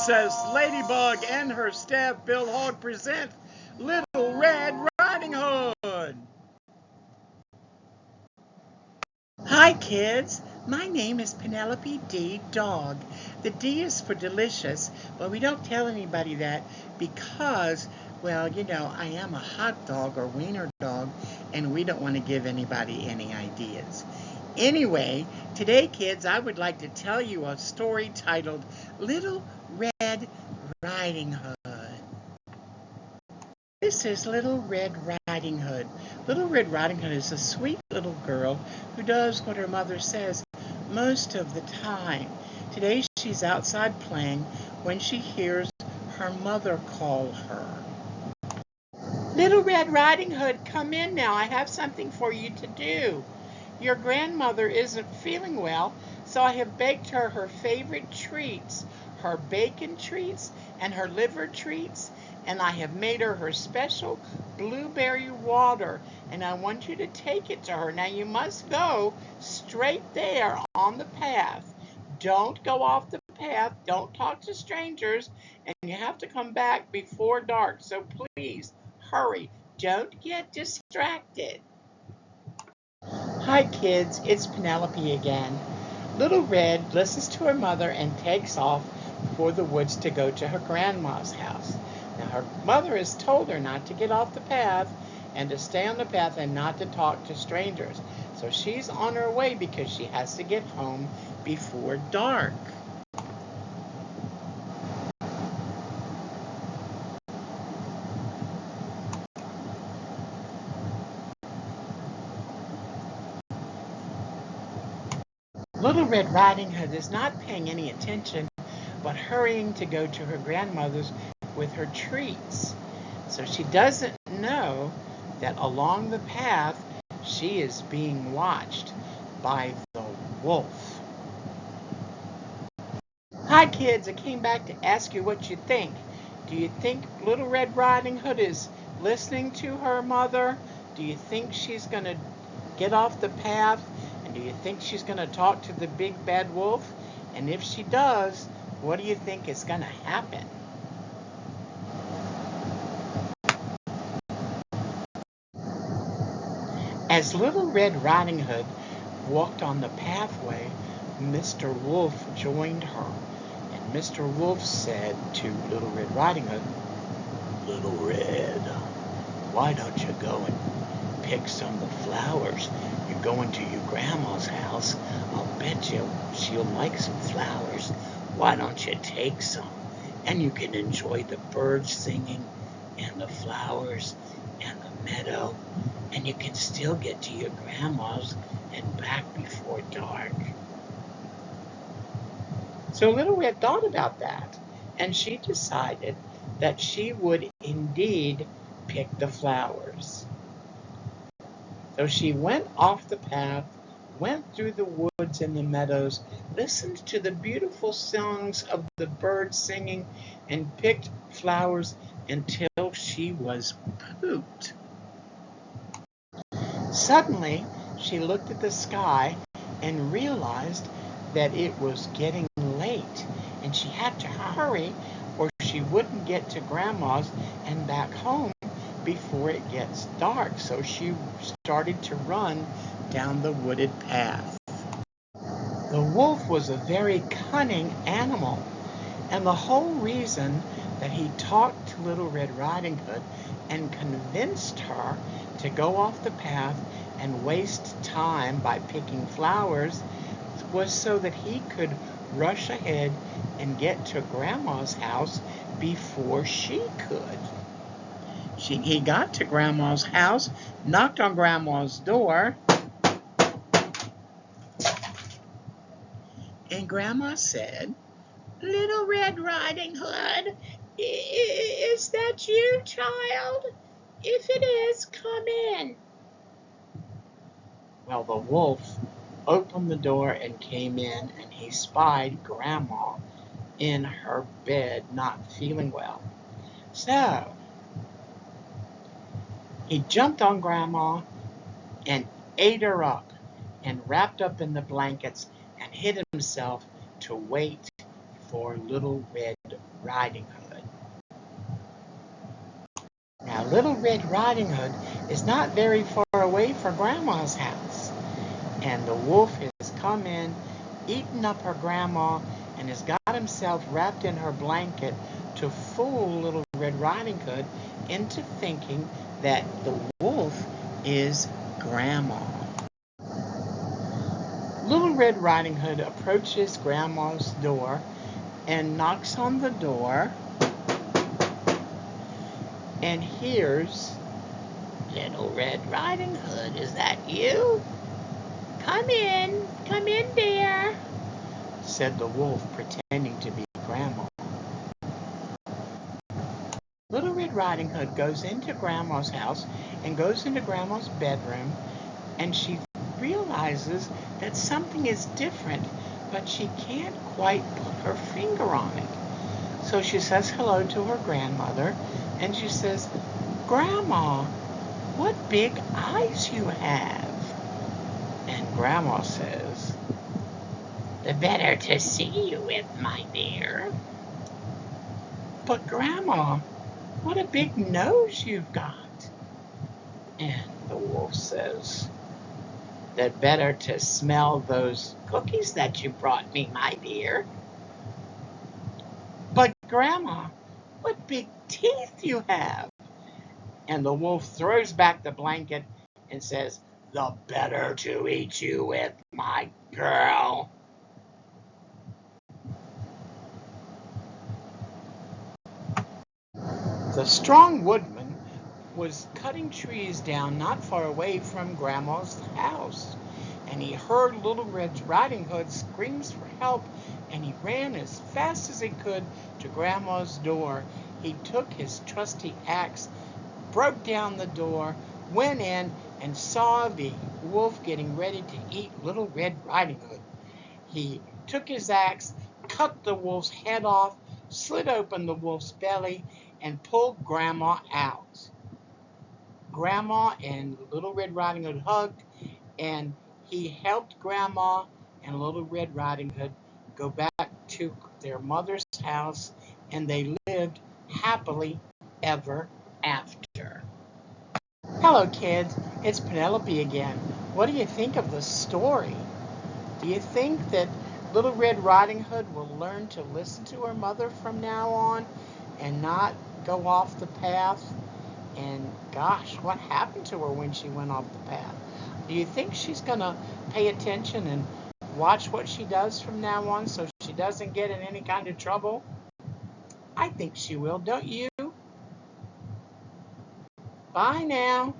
Princess Ladybug and her staff Bill Hogg present Little Red Riding Hood. Hi kids, my name is Penelope D. Dogge. The D is for delicious, but we don't tell anybody that because, well, you know, I am a hot dog or wiener dog, and we don't want to give anybody any ideas. Anyway, today, kids, I would like to tell you a story titled Little Red Riding Hood. This is Little Red Riding Hood. Little Red Riding Hood is a sweet little girl who does what her mother says most of the time. Today she's outside playing when she hears her mother call her. Little Red Riding Hood, come in now. I have something for you to do. Your grandmother isn't feeling well, so I have baked her favorite treats, her bacon treats and her liver treats, and I have made her special blueberry water, and I want you to take it to her. Now you must go straight there on the path. Don't go off the path, don't talk to strangers, and you have to come back before dark, so please hurry, don't get distracted. Hi kids, it's Penelope again. Little Red listens to her mother and takes off for the woods to go to her grandma's house. Now her mother has told her not to get off the path and to stay on the path and not to talk to strangers. So she's on her way because she has to get home before dark. Little Red Riding Hood is not paying any attention, but hurrying to go to her grandmother's with her treats. So she doesn't know that along the path she is being watched by the wolf. Hi kids, I came back to ask you what you think. Do you think Little Red Riding Hood is listening to her mother? Do you think she's going to get off the path? And do you think she's going to talk to the big bad wolf? And if she does, what do you think is going to happen? As Little Red Riding Hood walked on the pathway, Mr. Wolf joined her. And Mr. Wolf said to Little Red Riding Hood, "Little Red, why don't you go and pick some of the flowers? You're going to your grandma's house. I'll bet you she'll like some flowers. Why don't you take some? And you can enjoy the birds singing and the flowers and the meadow, and you can still get to your grandma's and back before dark." So Little Red thought about that, and she decided that she would indeed pick the flowers. So she went off the path, went through the woods and the meadows, listened to the beautiful songs of the birds singing, and picked flowers until she was pooped. Suddenly, she looked at the sky and realized that it was getting late, and she had to hurry or she wouldn't get to Grandma's and back home before it gets dark. So she started to run down the wooded path. The wolf was a very cunning animal, and the whole reason that he talked to Little Red Riding Hood and convinced her to go off the path and waste time by picking flowers was so that he could rush ahead and get to Grandma's house before she could. He got to Grandma's house, knocked on Grandma's door, and Grandma said, "Little Red Riding Hood, is that you, child? If it is, come in." Well, the wolf opened the door and came in, and he spied Grandma in her bed, not feeling well. So he jumped on Grandma and ate her up and wrapped up in the blankets and hid himself to wait for Little Red Riding Hood. Now, Little Red Riding Hood is not very far away from Grandma's house. And the wolf has come in, eaten up her grandma, and has got himself wrapped in her blanket to fool Little Red Riding Hood into thinking that the wolf is Grandma. Little Red Riding Hood approaches Grandma's door and knocks on the door and hears, "Little Red Riding Hood, is that you? Come in, dear," said the wolf, pretending to be Grandma. Little Red Riding Hood goes into Grandma's house and goes into Grandma's bedroom, and she realizes that something is different, but she can't quite put her finger on it. So she says hello to her grandmother, and she says, "Grandma, what big eyes you have." And Grandma says, "The better to see you with, my dear." "But Grandma, what a big nose you've got." And the wolf says, "The better to smell those cookies that you brought me, my dear." "But Grandma, what big teeth you have." And the wolf throws back the blanket and says, "The better to eat you with, my girl." The strong woodman was cutting trees down not far away from Grandma's house, and he heard Little Red Riding Hood's screams for help, and he ran as fast as he could to Grandma's door. He took his trusty axe, broke down the door, went in, and saw the wolf getting ready to eat Little Red Riding Hood. He took his axe, cut the wolf's head off, slit open the wolf's belly, and pulled Grandma out. Grandma and Little Red Riding Hood hugged, and he helped Grandma and Little Red Riding Hood go back to their mother's house, and they lived happily ever after. Hello, kids. It's Penelope again. What do you think of the story? Do you think that Little Red Riding Hood will learn to listen to her mother from now on and not go off the path? And gosh, what happened to her when she went off the path? Do you think she's going to pay attention and watch what she does from now on so she doesn't get in any kind of trouble? I think she will, don't you? Bye now.